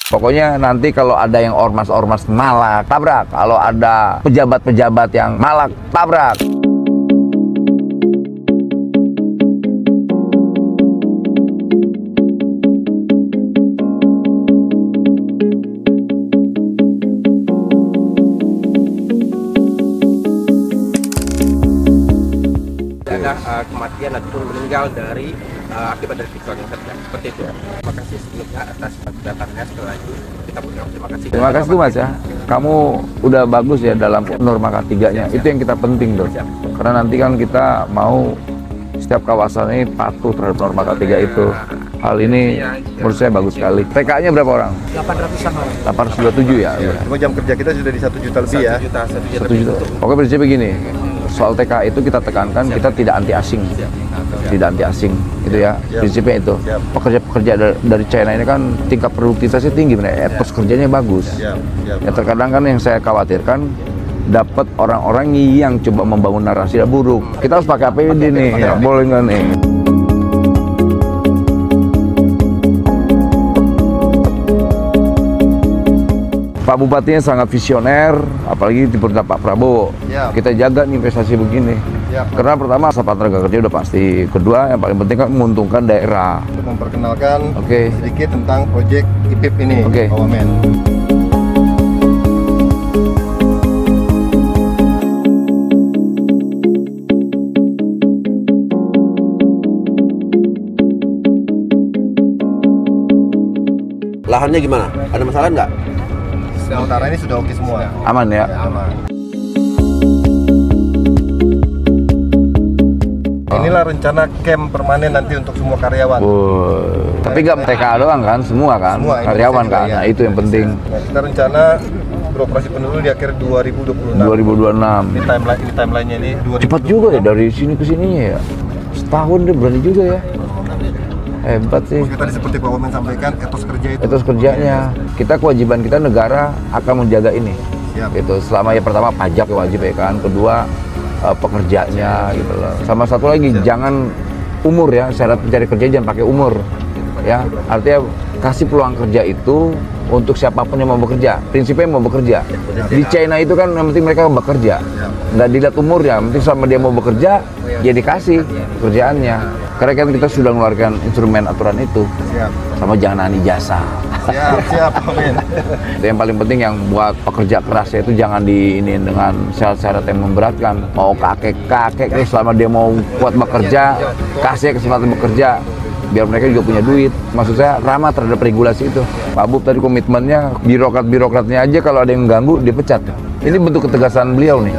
Pokoknya nanti kalau ada yang ormas-ormas malak, tabrak. Kalau ada pejabat-pejabat yang malak, tabrak. Ada kematian ataupun meninggal dari akibat dari pikul yang kerja seperti itu. Terima kasih sebelumnya atas datangnya. Setelah itu kita mengucapkan terima kasih. Terima kasih tuh Mas ya. Kamu udah bagus ya dalam norma K3-nya. Itu yang kita penting tuh. Karena nanti kan kita mau setiap kawasan ini patuh terhadap norma K3 itu. Hal ini menurut saya bagus sekali. TK-nya berapa orang? 800-an orang. 827 ya. Cuma jam kerja kita sudah di 1 juta lebih ya. 1 juta. Oke, prinsipnya begini. Soal TK itu kita tekankan kita tidak anti asing. Tidak anti asing gitu ya. Prinsipnya itu. Pekerja-pekerja dari China ini kan tingkat produktivitasnya tinggi, etos kerjanya bagus. Ya terkadang kan yang saya khawatirkan dapat orang-orang yang coba membangun narasi yang buruk. Kita harus pakai APD nih, ya, boleh nggak nih? Pak Bupatinya sangat visioner, apalagi di perintah Pak Prabowo. Kita jaga nih investasi begini. Karena pertama asal tenaga kerja udah pasti. Kedua yang paling penting kan menguntungkan daerah. Untuk memperkenalkan sedikit tentang proyek IPIP ini, Pak Wamen. Lahannya gimana? Ada masalah nggak? Sementara ini sudah oke semua. Aman ya? Aman. Inilah rencana camp permanen nanti untuk semua karyawan. Tapi nggak TK doang kan? Semua kan? Semua, karyawan kan? Nah, itu yang penting. Nah, kita rencana beroperasi penuh di akhir 2026. 2026. Ini timeline-nya ini 2026. Cepat juga ya dari sini ke sininya ya. Setahun deh, berani juga ya. Hebat sih. Tadi seperti Pak Wamen sampaikan, etos kerja itu. Etos kerjanya. Kita kewajiban kita negara akan menjaga ini. Gitu. Selama ya pertama pajak wajib ya kan. Kedua pekerjanya gitu loh. Sama satu lagi jangan umur ya. Syarat mencari kerja jangan pakai umur. Ya, artinya kasih peluang kerja itu untuk siapapun yang mau bekerja. Prinsipnya mau bekerja. Di China itu kan yang penting mereka bekerja. Nggak dilihat umurnya, yang penting selama dia mau bekerja, dia dikasih pekerjaannya. Karena kan kita sudah mengeluarkan instrumen aturan itu. Sama jangan ani jasa. Siap, amin. Yang paling penting yang buat pekerja kerasnya itu jangan diinin dengan syarat-syarat yang memberatkan. Mau kakek selama dia mau kuat bekerja, kasih kesempatan bekerja. Biar mereka juga punya duit. Maksud saya ramah terhadap regulasi itu. Pak Bub tadi komitmennya, birokratnya aja kalau ada yang mengganggu, dipecat. Ini bentuk ketegasan beliau nih.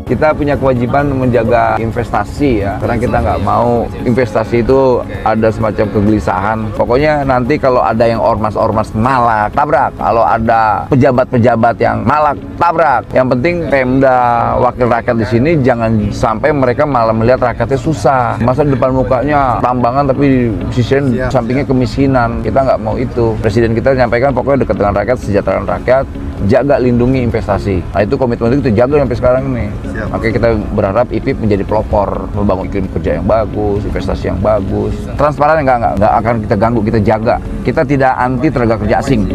Kita punya kewajiban menjaga investasi ya, karena kita nggak mau investasi itu ada semacam kegelisahan. Pokoknya nanti kalau ada yang ormas-ormas malak, tabrak. Kalau ada pejabat-pejabat yang malak, tabrak. Yang penting Pemda, wakil rakyat di sini jangan sampai mereka malah melihat rakyatnya susah. Masa di depan mukanya tambangan tapi di sisi sampingnya kemiskinan. Kita nggak mau itu. Presiden kita menyampaikan pokoknya dekat dengan rakyat, sejahteraan rakyat, jaga lindungi investasi. Nah itu komitmen itu kita jaga sampai sekarang nih. Makanya kita berharap IPIP menjadi pelopor, membangun iklim kerja yang bagus, investasi yang bagus. Transparan nggak akan kita ganggu, kita jaga. Kita tidak anti tenaga kerja asing.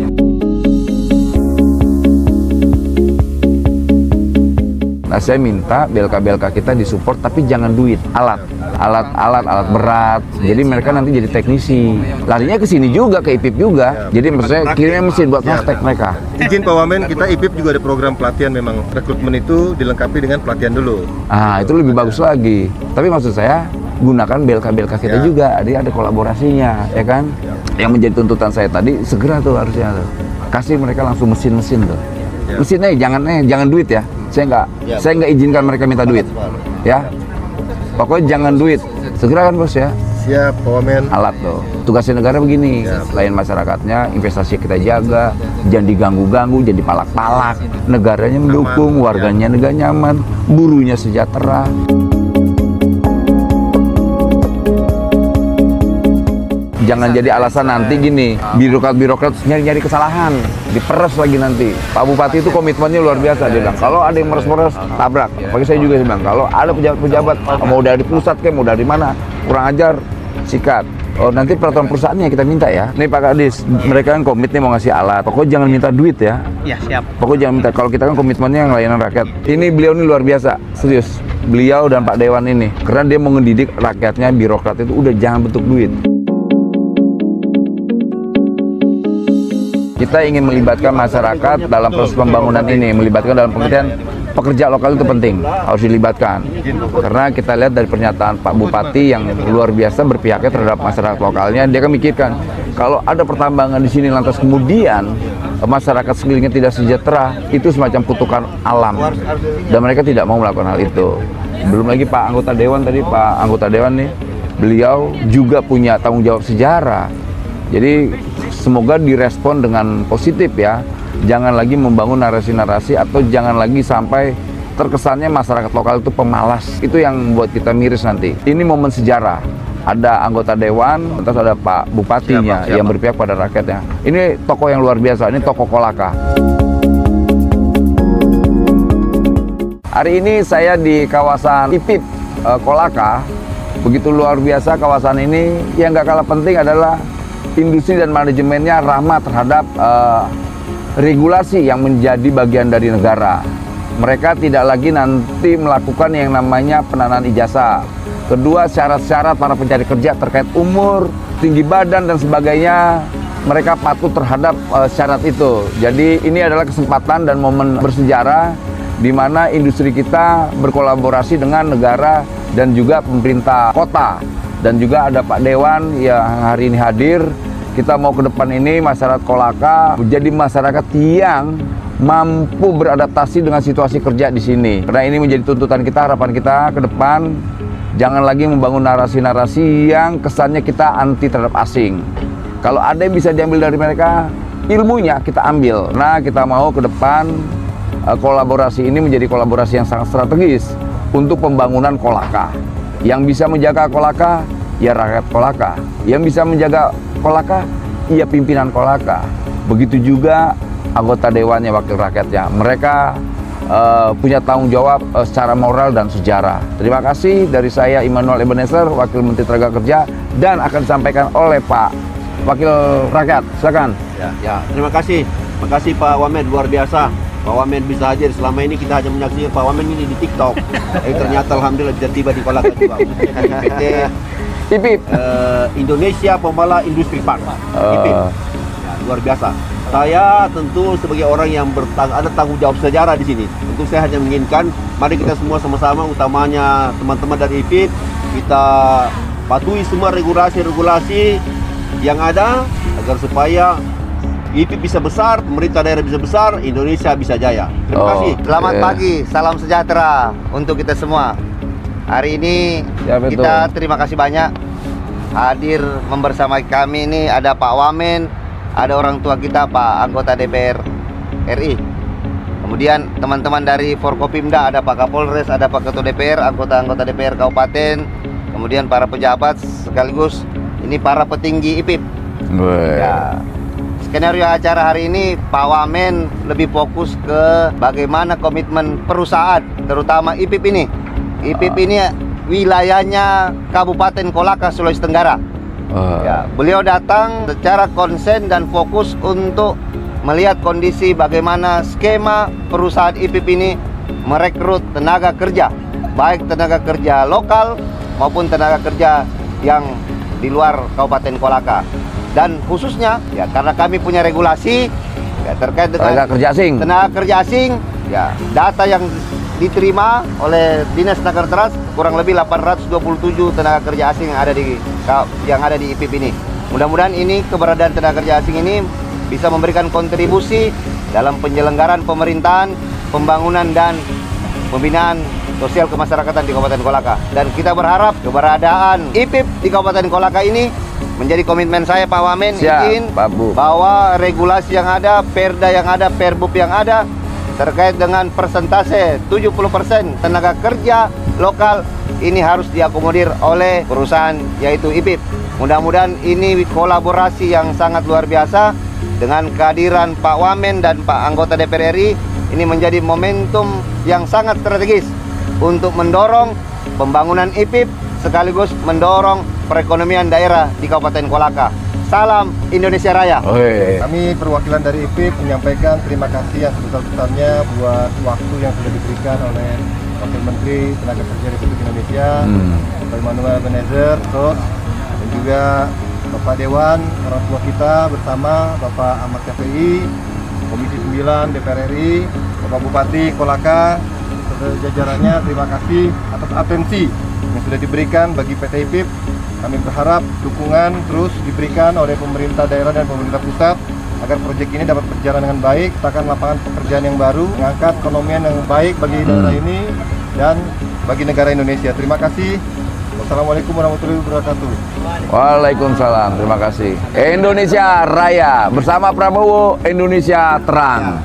Nah, saya minta BLK kita disupport, tapi jangan duit, alat berat. Jadi mereka nanti jadi teknisi. Larinya ke sini juga, ke IPIP juga. Jadi maksudnya kirimnya mesin buat praktek mereka. Izin Pak Wamen, kita IPIP juga ada program pelatihan memang. Rekrutmen itu dilengkapi dengan pelatihan dulu. Ah, itu lebih bagus lagi. Tapi maksud saya, gunakan BLK kita juga. Jadi ada kolaborasinya, ya kan? Yang menjadi tuntutan saya tadi, segera tuh harusnya tuh. Kasih mereka langsung mesin-mesin tuh. Mesinnya jangan duit ya. Saya nggak izinkan mereka minta duit, ya. Pokoknya jangan duit. Segera kan bos ya. Siap, Pak Wamen. Alat tuh. Tugasnya negara begini. Selain masyarakatnya, investasi kita jaga, jangan diganggu-ganggu, jadi palak-palak. Negaranya mendukung, warganya negara nyaman, burunya sejahtera. Jangan jadi alasan nanti gini, birokrat nyari-nyari kesalahan, diperes lagi nanti. Pak Bupati itu komitmennya luar biasa, dia bilang, kalau ada yang meres-meres, tabrak. Bagi saya juga bilang, kalau ada pejabat-pejabat, mau dari pusat kayak mau dari mana, kurang ajar, sikat. Oh, nanti peraturan perusahaannya kita minta ya. Nih Pak Kadis, mereka kan komit nih mau ngasih alat. Pokoknya jangan minta duit ya. Ya, siap. Pokoknya jangan minta. Kalau kita kan komitmennya yang layanan rakyat. Ini beliau ini luar biasa, serius. Beliau dan Pak Dewan ini, karena dia mau ngedidik rakyatnya, birokrat itu udah jangan bentuk duit. Kita ingin melibatkan masyarakat dalam proses pembangunan ini, melibatkan dalam pengertian pekerja lokal itu penting, harus dilibatkan. Karena kita lihat dari pernyataan Pak Bupati yang luar biasa berpihaknya terhadap masyarakat lokalnya, dia kan mikirkan kalau ada pertambangan di sini lantas kemudian masyarakat sekelilingnya tidak sejahtera, itu semacam kutukan alam dan mereka tidak mau melakukan hal itu. Belum lagi Pak anggota Dewan tadi, Pak anggota Dewan nih, beliau juga punya tanggung jawab sejarah. Jadi semoga direspon dengan positif ya. Jangan lagi membangun narasi-narasi atau jangan lagi sampai terkesannya masyarakat lokal itu pemalas. Itu yang membuat kita miris nanti. Ini momen sejarah. Ada anggota dewan, terus ada Pak Bupatinya yang berpihak pada rakyatnya. Ini tokoh yang luar biasa, ini tokoh Kolaka. Hari ini saya di kawasan IPIP Kolaka. Begitu luar biasa kawasan ini. Yang nggak kalah penting adalah industri dan manajemennya ramah terhadap regulasi yang menjadi bagian dari negara. Mereka tidak lagi nanti melakukan yang namanya penanaman ijazah. Kedua, syarat-syarat para pencari kerja terkait umur, tinggi badan dan sebagainya, mereka patuh terhadap syarat itu. Jadi ini adalah kesempatan dan momen bersejarah di mana industri kita berkolaborasi dengan negara dan juga pemerintah kota. Dan juga ada Pak Dewan yang hari ini hadir. Kita mau ke depan ini masyarakat Kolaka menjadi masyarakat yang mampu beradaptasi dengan situasi kerja di sini. Karena ini menjadi tuntutan kita, harapan kita ke depan. Jangan lagi membangun narasi-narasi yang kesannya kita anti terhadap asing. Kalau ada yang bisa diambil dari mereka, ilmunya kita ambil. Nah, kita mau ke depan kolaborasi ini menjadi kolaborasi yang sangat strategis untuk pembangunan Kolaka. Yang bisa menjaga Kolaka, ya rakyat Kolaka. Yang bisa menjaga Kolaka, iya pimpinan Kolaka. Begitu juga anggota dewannya, wakil rakyatnya. Mereka punya tanggung jawab secara moral dan sejarah. Terima kasih dari saya Immanuel Ebenezer, Wakil Menteri Tenaga Kerja, dan akan disampaikan oleh Pak Wakil Rakyat. Silakan. Ya, terima kasih. Terima kasih Pak Wamen, luar biasa. Pak Wamen bisa hadir. Selama ini kita hanya menyaksikan Pak Wamen ini di TikTok. Ternyata alhamdulillah bisa tiba di Kolaka juga. PT IPIP Indonesia Pembala Industri Park. IPIP. Ya, luar biasa. Saya tentu sebagai orang yang ada tanggung jawab sejarah di sini. Tentu saya hanya menginginkan mari kita semua sama-sama, utamanya teman-teman dari IPIP, kita patuhi semua regulasi-regulasi yang ada agar supaya IPIP bisa besar, pemerintah daerah bisa besar, Indonesia bisa jaya. Terima kasih. Selamat pagi, salam sejahtera untuk kita semua. Hari ini ya, kita terima kasih banyak hadir membersamai kami. Ini ada Pak Wamen, ada orang tua kita Pak anggota DPR RI. Kemudian teman-teman dari Forkopimda, ada Pak Kapolres, ada Pak Ketua DPR, anggota DPR Kabupaten, kemudian para pejabat sekaligus ini para petinggi IPIP. Ya. Skenario acara hari ini Pak Wamen lebih fokus ke bagaimana komitmen perusahaan, terutama IPIP ini. IPIP ini wilayahnya Kabupaten Kolaka, Sulawesi Tenggara. Ya, beliau datang secara konsen dan fokus untuk melihat kondisi bagaimana skema perusahaan IPIP ini merekrut tenaga kerja, baik tenaga kerja lokal maupun tenaga kerja yang di luar Kabupaten Kolaka. Dan khususnya ya karena kami punya regulasi ya terkait dengan tenaga kerja asing, ya data yang diterima oleh Dinas Tenaga Kerja kurang lebih 827 tenaga kerja asing yang ada di IPIP ini. Mudah-mudahan ini keberadaan tenaga kerja asing ini bisa memberikan kontribusi dalam penyelenggaraan pemerintahan, pembangunan dan pembinaan sosial kemasyarakatan di Kabupaten Kolaka. Dan kita berharap keberadaan IPIP di Kabupaten Kolaka ini menjadi komitmen saya Pak Wamen, izin bahwa regulasi yang ada, perda yang ada, perbub yang ada terkait dengan persentase 70% tenaga kerja lokal ini harus diakomodir oleh perusahaan yaitu IPIP. Mudah-mudahan ini kolaborasi yang sangat luar biasa dengan kehadiran Pak Wamen dan Pak anggota DPR RI. Ini menjadi momentum yang sangat strategis untuk mendorong pembangunan IPIP sekaligus mendorong perekonomian daerah di Kabupaten Kolaka. Salam Indonesia Raya. Kami perwakilan dari IPIP menyampaikan terima kasih yang sebesar-besarnya buat waktu yang sudah diberikan oleh Wakil Menteri Tenaga Kerja Republik Indonesia, Bapak Immanuel Ebenezer, dan juga Bapak Dewan, orang tua kita bersama Bapak Ahmad Syafi'i, Komisi 9 DPR RI, Bapak Bupati Kolaka, serta jajarannya. Terima kasih atas atensi yang sudah diberikan bagi PT IPIP. Kami berharap dukungan terus diberikan oleh pemerintah daerah dan pemerintah pusat agar proyek ini dapat berjalan dengan baik, ciptakan lapangan pekerjaan yang baru, mengangkat ekonomi yang baik bagi daerah ini dan bagi negara Indonesia. Terima kasih. Wassalamualaikum warahmatullahi wabarakatuh. Waalaikumsalam, terima kasih. Indonesia Raya bersama Prabowo, Indonesia terang.